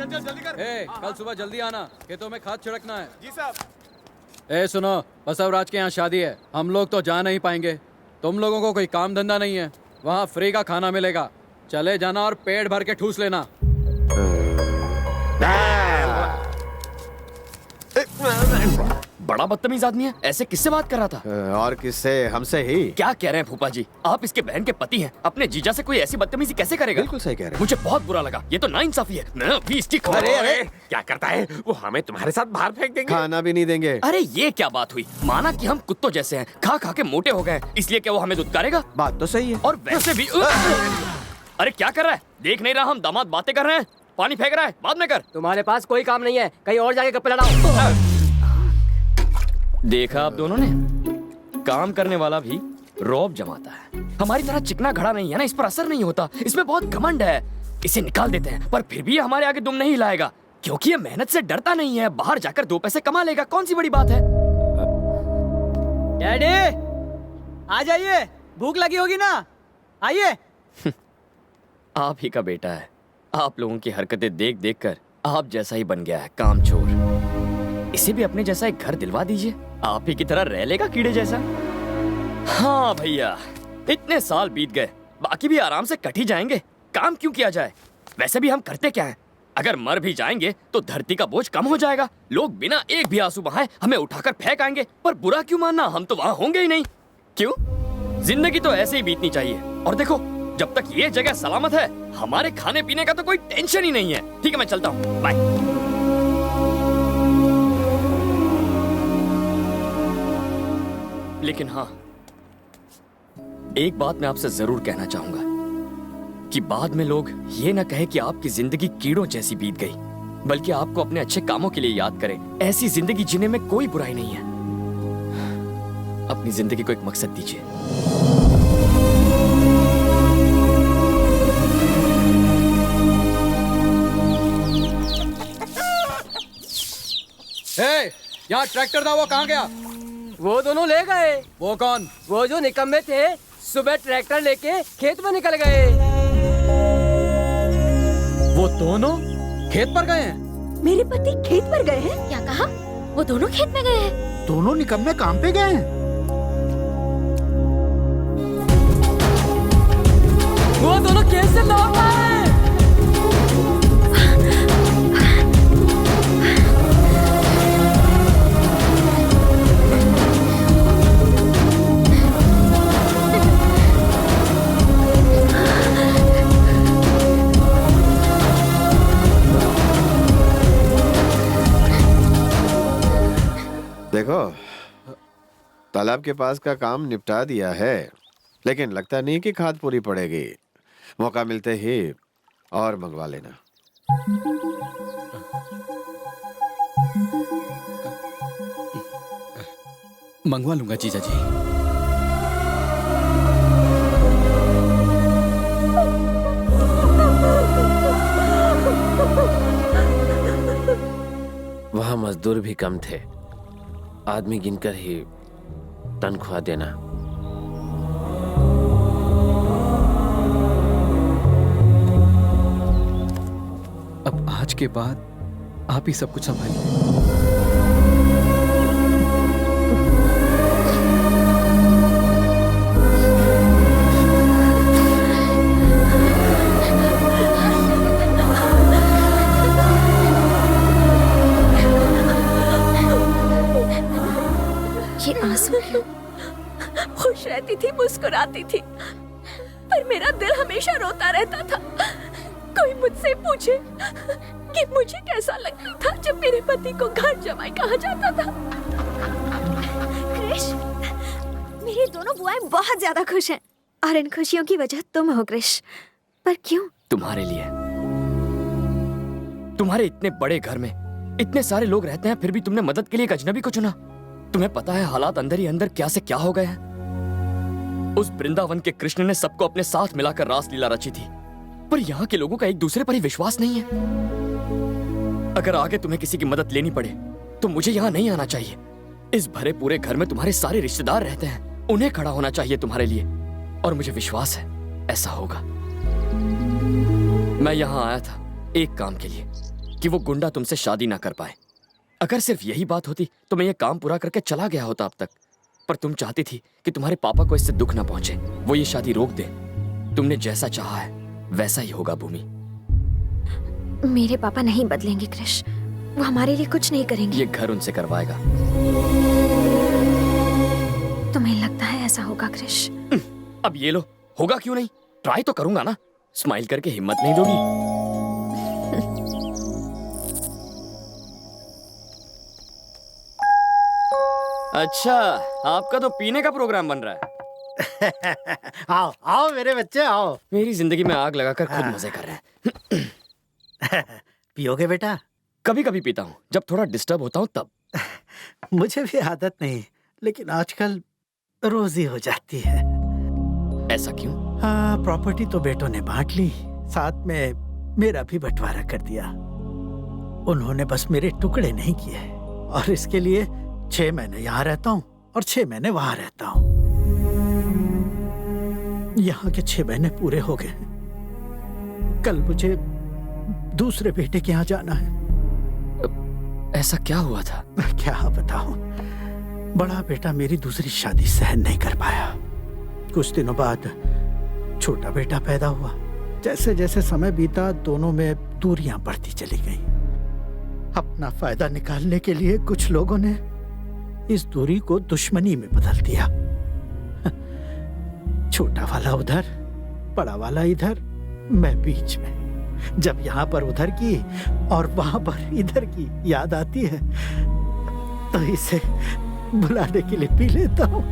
चल जल्दी कर। कल सुबह जल्दी आना, खेतों में खाद छिड़कना है। जी साहब। सुनो, बसवराज के यहाँ शादी है, हम लोग तो जा नहीं पाएंगे। तुम लोगों को कोई काम धंधा नहीं है, वहाँ फ्री का खाना मिलेगा। चले जाना और पेट भर के ठूस लेना। बड़ा बदतमीज आदमी है, ऐसे किससे बात कर रहा था? और किससे? हमसे ही। क्या कह रहे हैं फूफा जी, आप इसके बहन के पति हैं, अपने जीजा से कोई ऐसी बदतमीजी कैसे करेगा? बिल्कुल सही कह रहे हैं। मुझे बहुत बुरा लगा, ये तो नाइंसाफी है। मैं अभी इसकी अरे अरे क्या करता है वो, हमें तुम्हारे साथ बाहर फेंक देंगे। खाना भी नहीं देंगे। अरे ये क्या बात हुई? माना कि हम कुत्तों जैसे हैं, खा खा के मोटे हो गए, इसलिए क्या वो हमें दुत्कारेगा? बात तो सही है। और वैसे भी अरे क्या कर रहा है? देख नहीं रहा हम दामाद बातें कर रहे हैं? पानी फेंक रहा है, बाद में कर। तुम्हारे पास कोई काम नहीं है, कहीं और जाके गप्पे लड़ाओ। देखा आप दोनों ने, काम करने वाला भी रौब जमाता है। हमारी तरह चिकना घड़ा नहीं है ना, इस पर असर नहीं होता। इसमें बहुत घमंड है, इसे निकाल देते हैं। पर फिर भी ये हमारे आगे दुम नहीं लाएगा, क्योंकि ये मेहनत से डरता नहीं है। बाहर जाकर 2 पैसे कमा लेगा, कौन सी बड़ी बात है? डैडी आ जाइए, भूख लगी होगी ना, आइए। आप ही का बेटा है, आप लोगों की हरकतें देख देख कर आप जैसा ही बन गया है, कामचोर। इसे भी अपने जैसा एक घर दिलवा दीजिए, आप ही की तरह रह लेगा कीड़े जैसा। हाँ भैया, इतने साल बीत गए, बाकी भी आराम से कट ही जाएंगे। काम क्यों किया जाए? वैसे भी हम करते क्या हैं? अगर मर भी जाएंगे तो धरती का बोझ कम हो जाएगा। लोग बिना एक भी आंसू बहाए हमें उठाकर फेंक आएंगे। पर बुरा क्यों मानना, हम तो वहां होंगे ही नहीं। क्यों? जिंदगी तो ऐसे ही बीतनी चाहिए। और देखो, जब तक ये जगह सलामत है, हमारे खाने पीने का तो कोई टेंशन ही नहीं है। ठीक है, मैं चलता हूँ, बाय। लेकिन हाँ, एक बात मैं आपसे जरूर कहना चाहूंगा कि बाद में लोग ये ना कहे कि आपकी जिंदगी कीड़ों जैसी बीत गई, बल्कि आपको अपने अच्छे कामों के लिए याद करें। ऐसी जिंदगी जीने में कोई बुराई नहीं है। अपनी जिंदगी को एक मकसद दीजिए। यहाँ ट्रैक्टर था, वो कहाँ गया? वो दोनों ले गए। वो कौन? वो जो निकम्मे थे, सुबह ट्रैक्टर लेके खेत में निकल गए। वो दोनों खेत पर गए हैं? मेरे पति खेत पर गए हैं? क्या कहा? वो दोनों खेत में गए हैं? दोनों निकम्मे काम पे गए हैं। वो दोनों खेत से लौट आए। देखो, तालाब के पास का काम निपटा दिया है, लेकिन लगता नहीं कि खाद पूरी पड़ेगी। मौका मिलते ही और मंगवा लेना। मंगवा लूंगा जीजा जी। वहाँ मजदूर भी कम थे, आदमी गिनकर ही तनख्वाह देना। अब आज के बाद आप ही सब कुछ संभालिए। खुश रहती थी, मुस्कुराती थी, पर मेरा दिल हमेशा रोता रहता था। कोई मुझसे पूछे कि मुझे कैसा लगता था जब मेरे पति को घर जमाई कहा जाता था। क्रिश, मेरी दोनों बुआएं बहुत ज्यादा खुश हैं, और इन खुशियों की वजह तुम हो क्रिश। पर क्यों? तुम्हारे लिए। तुम्हारे इतने बड़े घर में इतने सारे लोग रहते हैं, फिर भी तुमने मदद के लिए एक अजनबी को चुना। तुम्हें पता है हालात अंदर ही अंदर क्या से क्या हो गए हैं। उस वृंदावन के कृष्ण ने सबको अपने साथ मिलाकर रासलीला रची थी, पर यहाँ के लोगों का एक दूसरे पर ही विश्वास नहीं है। अगर आगे तुम्हें किसी की मदद लेनी पड़े तो मुझे यहाँ नहीं आना चाहिए। इस भरे पूरे घर में तुम्हारे सारे रिश्तेदार रहते हैं, उन्हें खड़ा होना चाहिए तुम्हारे लिए, और मुझे विश्वास है ऐसा होगा। मैं यहाँ आया था एक काम के लिए, कि वो गुंडा तुमसे शादी ना कर पाए। अगर सिर्फ यही बात होती तो मैं ये काम पूरा करके चला गया होता अब तक। पर तुम चाहती थी कि तुम्हारे पापा को इससे दुख ना पहुंचे, वो ये शादी रोक दे। तुमने जैसा चाहा है वैसा ही होगा भूमि। मेरे पापा नहीं बदलेंगे क्रिश, वो हमारे लिए कुछ नहीं करेंगे। ये घर उनसे करवाएगा। तुम्हें लगता है ऐसा होगा क्रिश? अब ये लो, होगा क्यों नहीं, ट्राई तो करूंगा ना। स्माइल करके हिम्मत नहीं दोगी? अच्छा, आपका तो पीने का प्रोग्राम बन रहा है। आओ आओ मेरे बच्चे आओ। मेरी जिंदगी में आग लगाकर खुद मजे कर रहे हैं। पियोगे बेटा? कभी कभी पीता हूँ, जब थोड़ा डिस्टर्ब होता हूँ तब। मुझे भी आदत नहीं, लेकिन आजकल रोज ही हो जाती है। ऐसा क्यों? हाँ, प्रॉपर्टी तो बेटों ने बांट ली, साथ में मेरा भी बंटवारा कर दिया। उन्होंने बस मेरे टुकड़े नहीं किए, और इसके लिए 6 महीने यहाँ रहता हूँ और 6 महीने वहां रहता हूँ। यहाँ के 6 महीने पूरे हो गए। कल मुझे दूसरे बेटे के यहाँ जाना है। ऐसा क्या हुआ था? क्या बताऊं, बड़ा बेटा मेरी दूसरी शादी सहन नहीं कर पाया। कुछ दिनों बाद छोटा बेटा पैदा हुआ। जैसे जैसे समय बीता, दोनों में दूरियां बढ़ती चली गईं। अपना फायदा निकालने के लिए कुछ लोगों ने इस दूरी को दुश्मनी में बदल दिया। छोटा वाला उधर, बड़ा वाला इधर, मैं बीच में। जब यहाँ पर उधर की और वहां पर इधर की याद आती है तो इसे बुलाने के लिए पी लेता हूँ।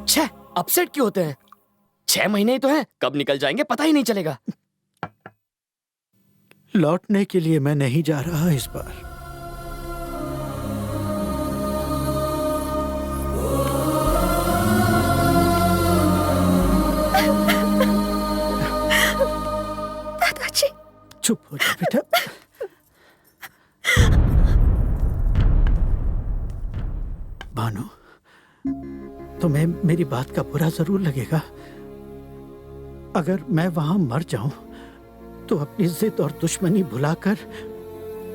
छह अपसेट क्यों होते हैं? 6 महीने ही तो हैं, कब निकल जाएंगे पता ही नहीं चलेगा। लौटने के लिए मैं नहीं जा रहा इस बार। दादाजी, चुप हो जा बेटा। भानु, तुम्हें मेरी बात का बुरा जरूर लगेगा। अगर मैं वहां मर जाऊं तो अपनी जिद और दुश्मनी भुलाकर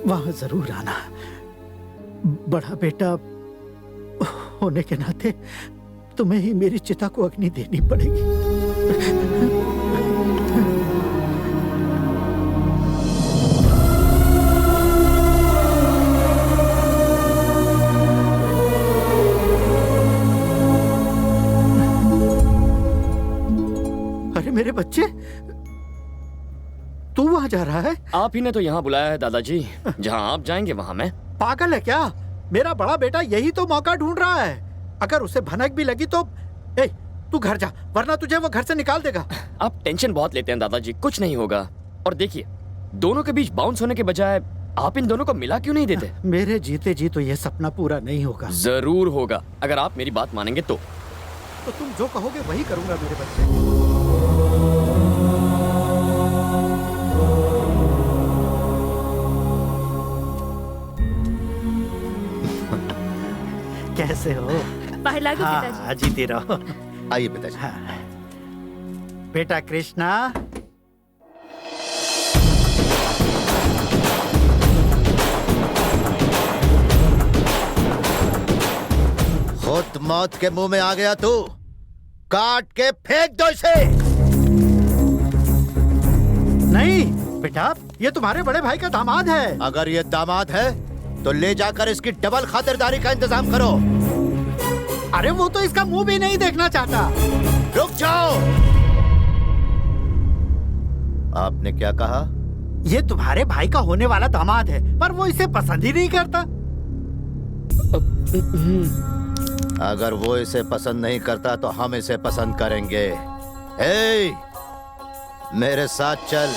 वहां जरूर आना। बड़ा बेटा होने के नाते तुम्हें ही मेरी चिता को अग्नि देनी पड़ेगी। अरे मेरे बच्चे, तू वहां जा रहा है? आप ही ने तो यहाँ बुलाया है दादाजी। जहाँ आप जाएंगे वहाँ मैं। पागल है क्या? मेरा बड़ा बेटा यही तो मौका ढूंढ रहा है। अगर उसे भनक भी लगी तो तू घर जा, वरना तुझे वो घर से निकाल देगा। आप टेंशन बहुत लेते हैं दादाजी, कुछ नहीं होगा। और देखिए, दोनों के बीच बाउंस होने के बजाय आप इन दोनों को मिला क्यों नहीं देते? मेरे जीते जी तो ये सपना पूरा नहीं होगा। जरूर होगा, अगर आप मेरी बात मानेंगे तो तुम जो कहोगे वही करूंगा मेरे बच्चे। कैसे हो? बाहर लागो पिताजी। हाँ, जीती रहो। आइए पिताजी। हाँ। बेटा कृष्णा, खुद मौत के मुंह में आ गया तू, काट के फेंक दो इसे। नहीं बेटा, ये तुम्हारे बड़े भाई का दामाद है। अगर ये दामाद है तो ले जाकर इसकी डबल खातिरदारी का इंतजाम करो। अरे वो तो इसका मुंह भी नहीं देखना चाहता। रुक जाओ। आपने क्या कहा? ये तुम्हारे भाई का होने वाला दामाद है, पर वो इसे पसंद ही नहीं करता। अगर वो इसे पसंद नहीं करता तो हम इसे पसंद करेंगे। मेरे साथ चल।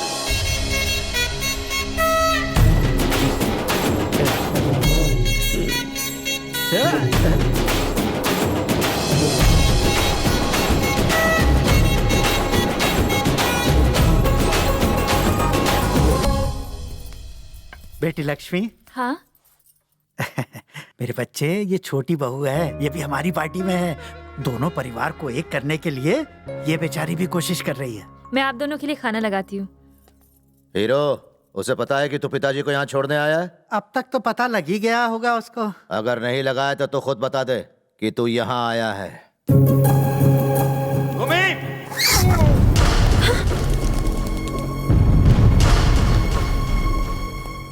बेटी लक्ष्मी। हाँ? मेरे बच्चे, ये छोटी बहू है, ये भी हमारी पार्टी में है। दोनों परिवार को एक करने के लिए ये बेचारी भी कोशिश कर रही है। मैं आप दोनों के लिए खाना लगाती हूँ। हीरो, उसे पता है कि तू पिताजी को यहाँ छोड़ने आया है? अब तक तो पता लग ही गया होगा उसको। अगर नहीं लगा है तो तू खुद बता दे कि तू यहाँ आया है।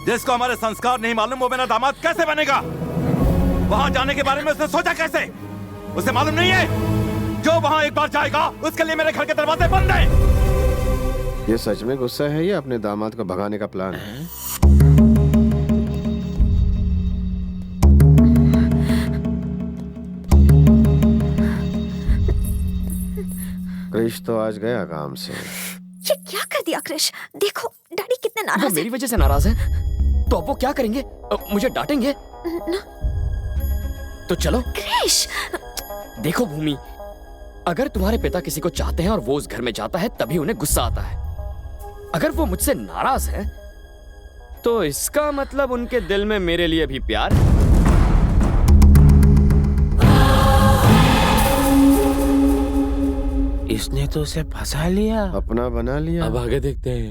जिसको हमारे संस्कार नहीं मालूम वो मेरा दामाद कैसे बनेगा? वहां जाने के बारे में उसने सोचा कैसे? उसे मालूम नहीं है जो वहां एक बार जाएगा उसके लिए मेरे घर के दरवाजे बंद हैं। ये सच में गुस्सा है या अपने दामाद को भगाने का प्लान है? क्रिश तो आज गया काम से। ये क्या कर दिया क्रिश? देखो डैडी कितने वो नाराज हैं। मेरी वजह से नाराज है तो अब वो क्या करेंगे? मुझे डांटेंगे? तो चलो। क्रिश, देखो भूमि, अगर तुम्हारे पिता किसी को चाहते हैं और वो उस घर में जाता है तभी उन्हें गुस्सा आता है। अगर वो मुझसे नाराज है तो इसका मतलब उनके दिल में मेरे लिए भी प्यार है। इसने तो उसे फंसा लिया, अपना बना लिया। अब आगे देखते हैं।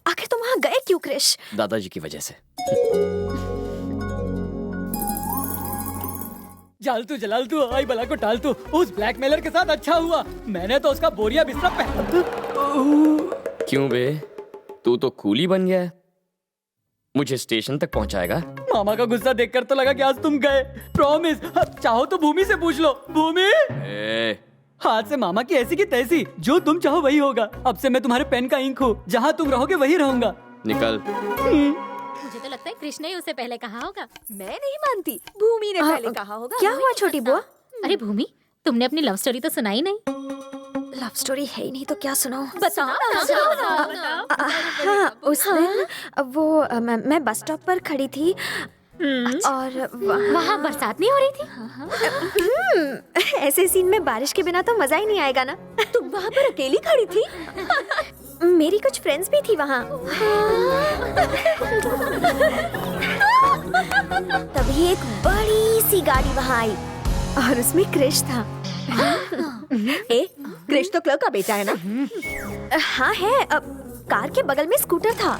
आखिर तुम वहां गए क्यों क्रिश? दादाजी की वजह से। जालतू जलालतू आई बला को टालतू, उस ब्लैकमेलर के साथ अच्छा हुआ मैंने तो उसका बोरिया बिस्तर पहन। क्यों बे, तू तो कूली बन गया है। मुझे स्टेशन तक पहुंचाएगा? मामा का गुस्सा देखकर तो लगा कि आज तुम गए। प्रॉमिस, अब चाहो तो भूमि से पूछ लो। भूमि, हाथ से मामा की ऐसी की तैसी, जो तुम चाहो वही होगा। अब से मैं तुम्हारे पेन का इंक हूँ, जहाँ तुम रहोगे वही रहूंगा। निकल। मुझे तो लगता है कृष्ण ने उसे पहले कहा होगा। मैं नहीं मानती, भूमि ने पहले कहा होगा। क्या हुआ छोटी बुआ? अरे भूमि, तुमने अपनी लव स्टोरी तो सुनाई नहीं। लव स्टोरी है ही नहीं तो क्या सुनाऊं? बताओ। हाँ, उस दिन वो मैं बस स्टॉप पर खड़ी थी और वहाँ बरसात नहीं हो रही थी? ऐसे सीन में बारिश के बिना तो मजा ही नहीं आएगा ना। तुम वहाँ पर अकेली खड़ी थी? मेरी कुछ फ्रेंड्स भी थी वहाँ। तभी एक बड़ी सी गाड़ी वहाँ आई और उसमें क्रिश था। क्रिश तो क्लर्क का बेटा है ना? हाँ है। कार के बगल में स्कूटर था।